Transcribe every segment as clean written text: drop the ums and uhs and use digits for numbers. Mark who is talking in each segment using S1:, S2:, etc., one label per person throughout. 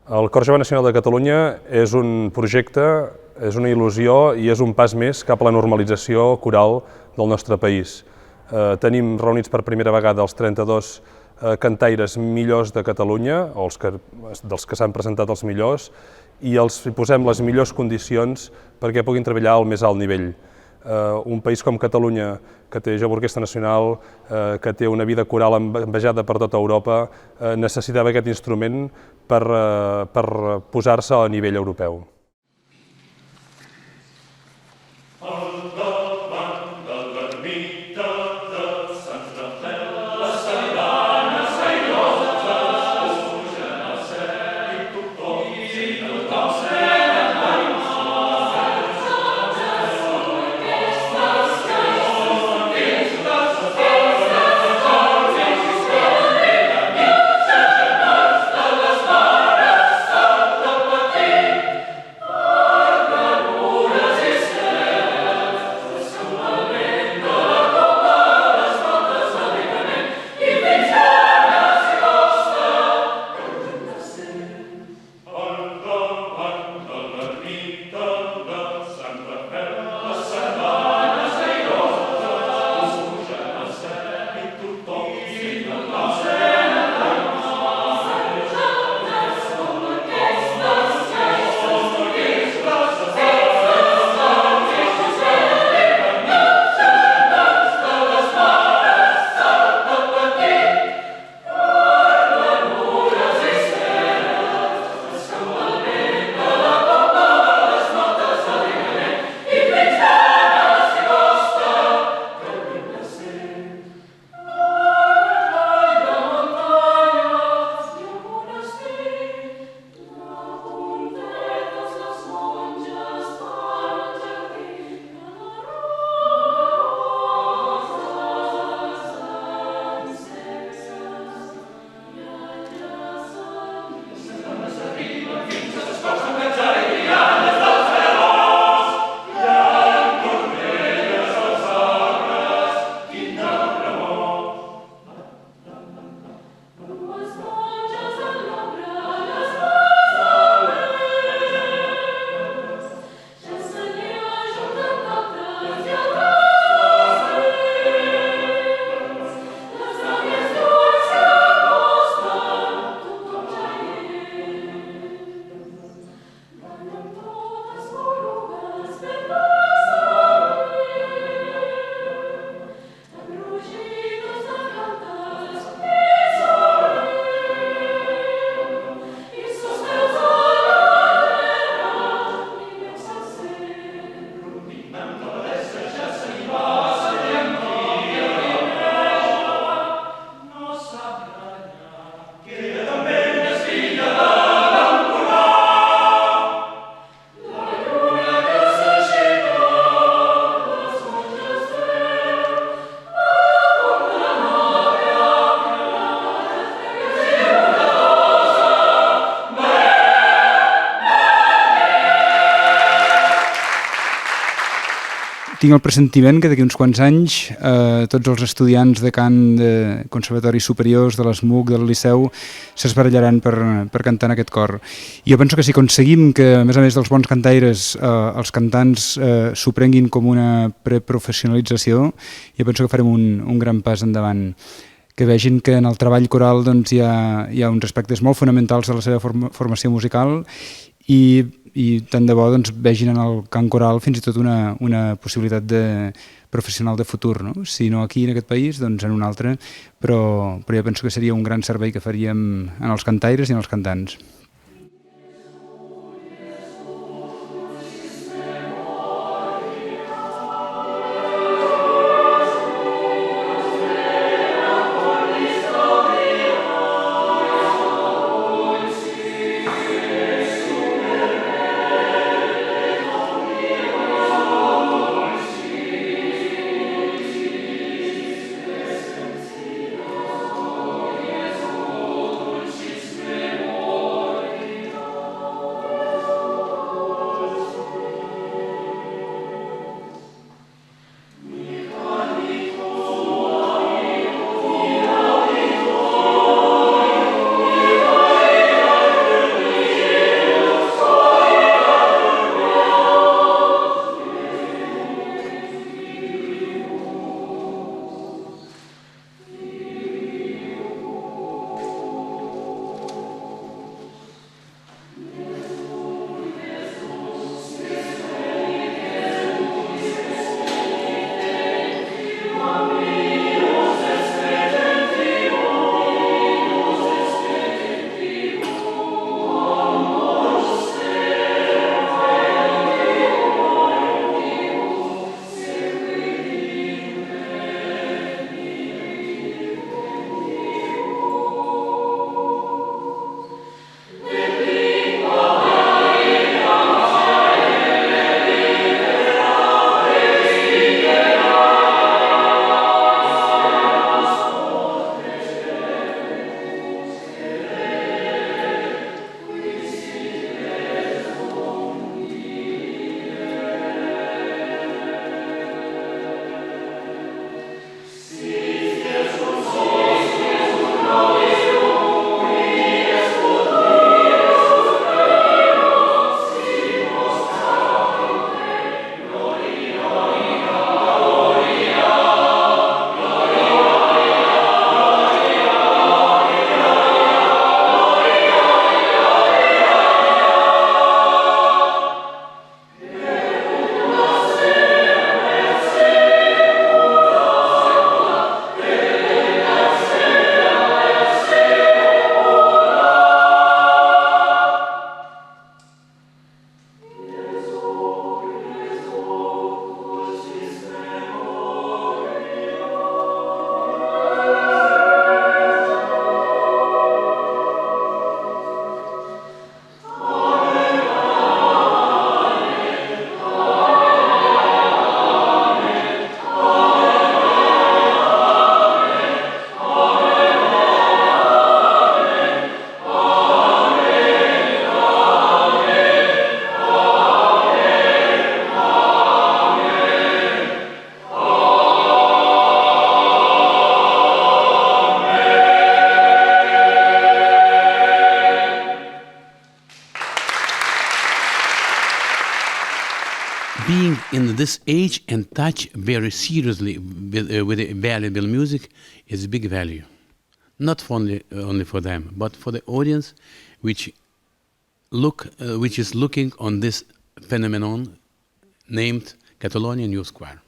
S1: El Cor Jove Nacional de Catalunya és un projecte, és una il·lusió i és un pas més cap a la normalització coral del nostre país. Tenim reunits per primera vegada els 32 cantaires millors de Catalunya, o dels que s'han presentat els millors, i els posem les millors condicions perquè puguin treballar al més alt nivell. Un país com Catalunya, que té Jove Orquestra Nacional, que té una vida coral envejada per tota Europa, necessitava aquest instrument per posar-se a nivell europeu.
S2: Tinc el pressentiment que d'aquí uns quants anys tots els estudiants de cant de conservatoris superiors, de l'ESMUC, del Liceu, s'esbarallaran per cantar en aquest cor. I jo penso que si aconseguim que, a més dels bons cantaires, els cantants s'ho prenguin com una preprofessionalització, jo penso que farem un gran pas endavant. Que vegin que en el treball coral doncs, hi ha uns aspectes molt fonamentals de la seva formació musical i tant de bo doncs, vegin en el cant coral fins i tot una possibilitat professional de futur, no? Si no aquí en aquest país, doncs en un altre, però jo penso que seria un gran servei que faríem en els cantaires i en els cantants.
S3: this age and touch very seriously with valuable music is a big value. Not only for them, but for the audience which is looking on this phenomenon named Catalonia New Square.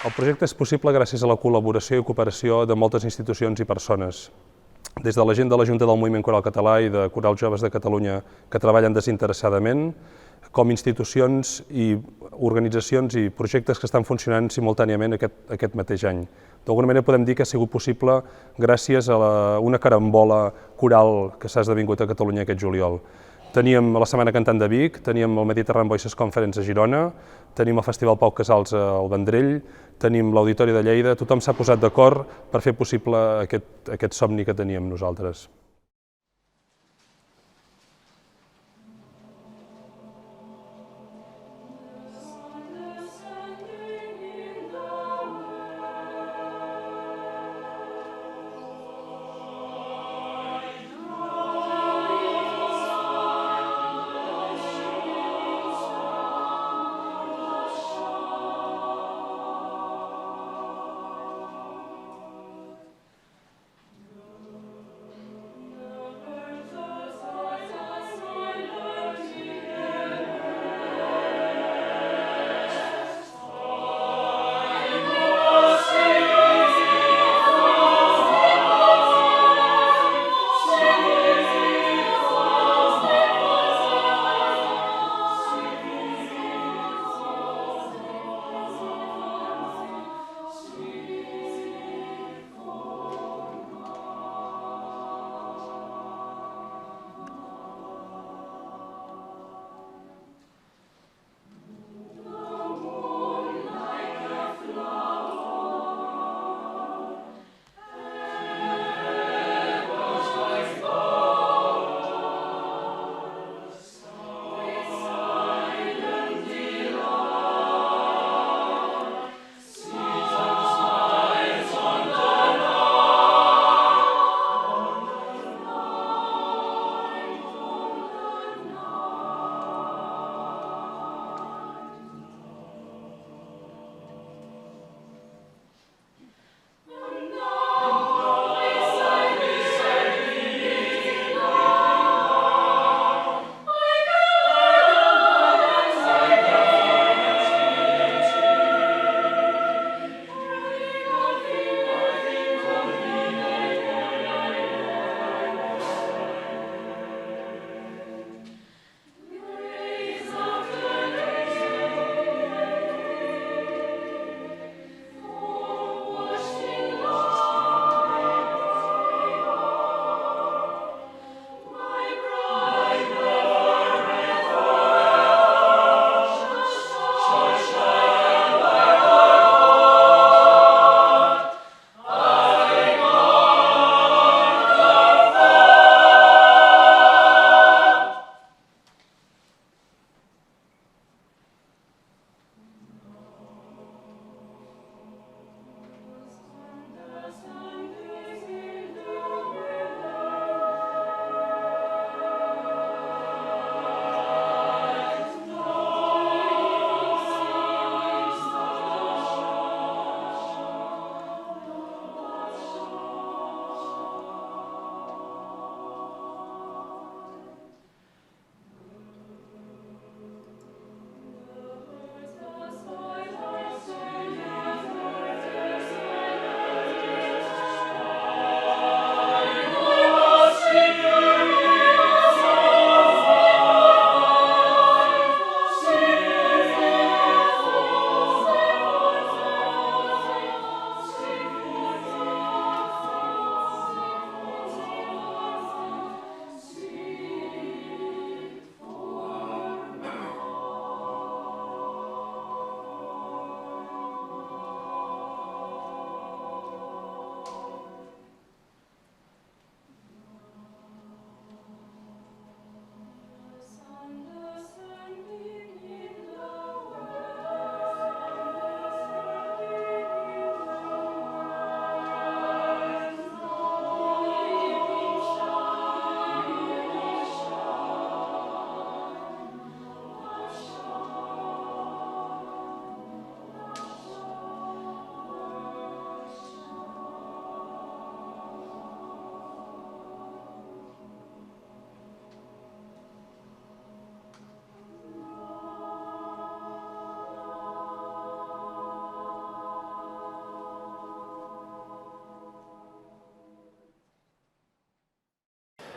S1: El projecte és possible gràcies a la col·laboració i cooperació de moltes institucions i persones, des de la gent de la Junta del Moviment Coral Català i de Corals Joves de Catalunya que treballen desinteressadament, com institucions i organitzacions i projectes que estan funcionant simultàniament aquest mateix any. D'alguna manera podem dir que ha sigut possible gràcies a una carambola coral que s'ha esdevingut a Catalunya aquest juliol. Teníem la Setmana Cantant de Vic, teníem el Mediterranean Voices Conference a Girona, tenim el Festival Pau Casals al Vendrell, tenim l'Auditori de Lleida, tothom s'ha posat d'acord per fer possible aquest somni que teníem nosaltres.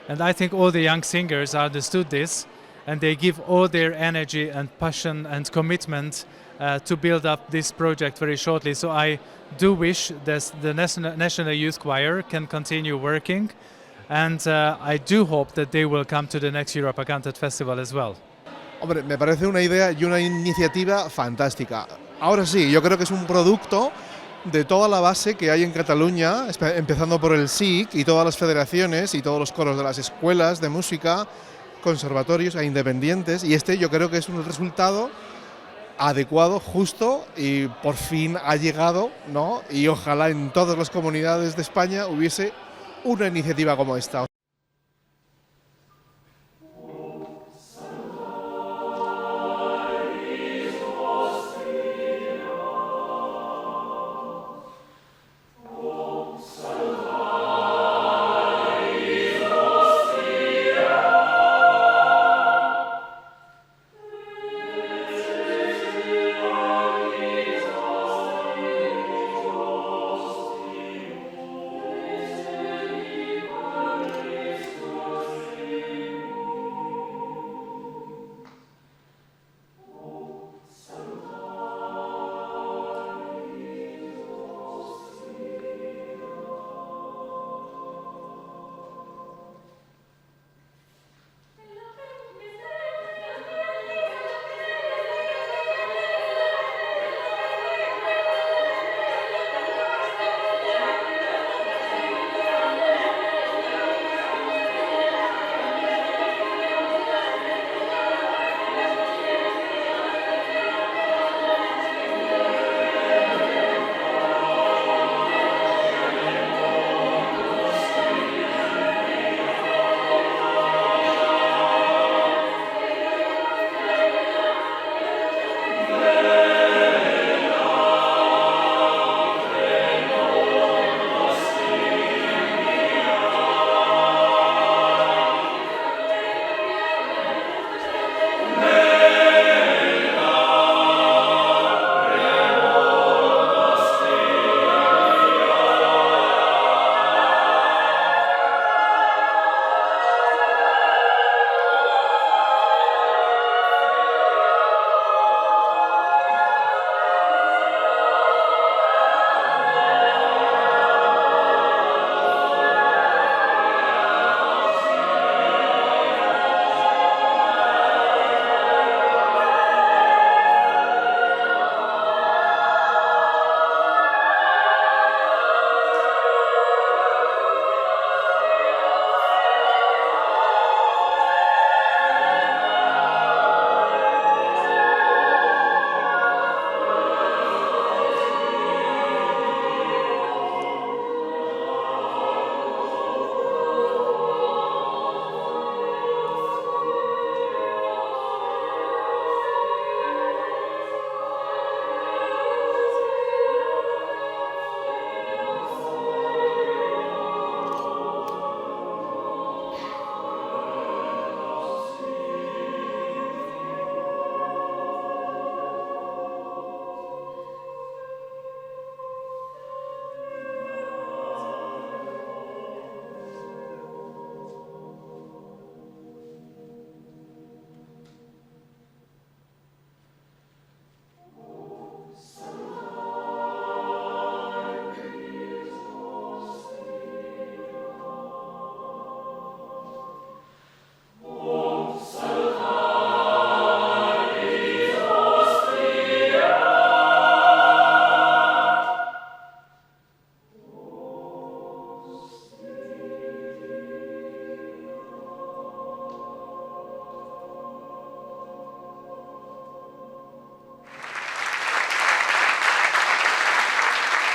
S4: And I think all the young singers understood this, and they give all their energy and passion and commitment to build up this project very shortly. So I do wish that the National Youth Choir can continue working, and I do hope that they will come to the next Europa Cantat Festival as well.
S5: Hombre, me parece una idea y una iniciativa fantástica. Ahora sí, yo creo que es un producto de toda la base que hay en Cataluña, empezando por el SIC y todas las federaciones y todos los coros de las escuelas de música, conservatorios e independientes, y este yo creo que es un resultado adecuado, justo, y por fin ha llegado, ¿no? Y ojalá en todas las comunidades de España hubiese una iniciativa como esta.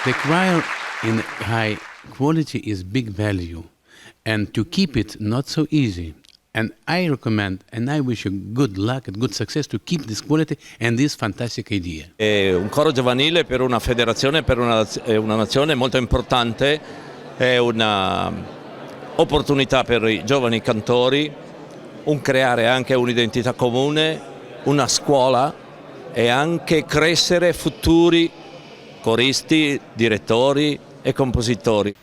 S3: The choir in high quality is big value, and to keep it not so easy. And I recommend, and I wish you good luck and good success to keep this quality and this fantastic idea.
S6: Un coro giovanile per una federazione, per una nazione è molto importante, è un'opportunità per i giovani cantori, creare anche un'identità comune, una scuola e anche crescere futuri coristi, direttori e compositori.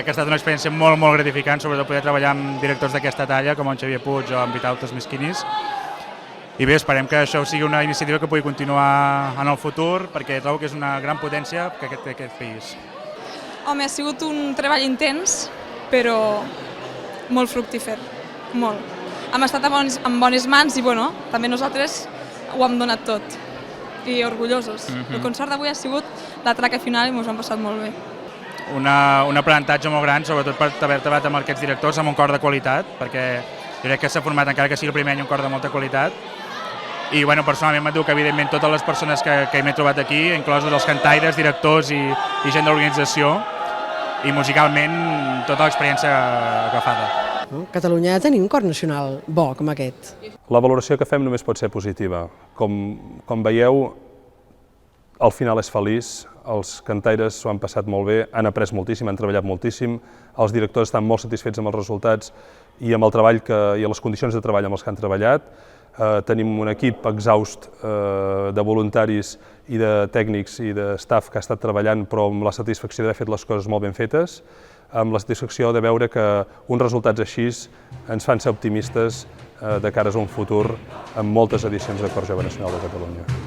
S7: crec que ha estat una experiència molt gratificant, sobretot poder treballar amb directors d'aquesta talla, com en Xavier Puig o en Vitautas Mesquinis. I bé, esperem que això sigui una iniciativa que pugui continuar en el futur, perquè trobo que és una gran potència que té aquest país.
S8: Home, ha sigut un treball intens, però molt fructífer, molt. Hem estat en bones mans i bueno, també nosaltres ho hem donat tot i orgullosos. El concert d'avui ha sigut la traca final i ens ho hem passat molt bé.
S7: Un aprenentatge molt gran, sobretot per haver treballat amb aquests directors amb un cor de qualitat, perquè jo crec que s'ha format, encara que sigui el primer any, un cor de molta qualitat. I bueno, personalment m'adono que evidentment totes les persones que m'he trobat aquí, inclosos els cantaires, directors i gent de l'organització, i musicalment tota l'experiència agafada.
S9: A Catalunya tenim un cor nacional bo com aquest.
S1: La valoració que fem només pot ser positiva. Com veieu, el final és feliç, els cantaires s'ho han passat molt bé, han après moltíssim, han treballat moltíssim, els directors estan molt satisfets amb els resultats i amb el treball i les condicions de treball amb els que han treballat. Tenim un equip exhaust de voluntaris i de tècnics i de staff que ha estat treballant, però amb la satisfacció d'haver fet les coses molt ben fetes, amb la satisfacció de veure que uns resultats així ens fan ser optimistes de cara a un futur amb moltes edicions de Cor Jove Nacional de Catalunya.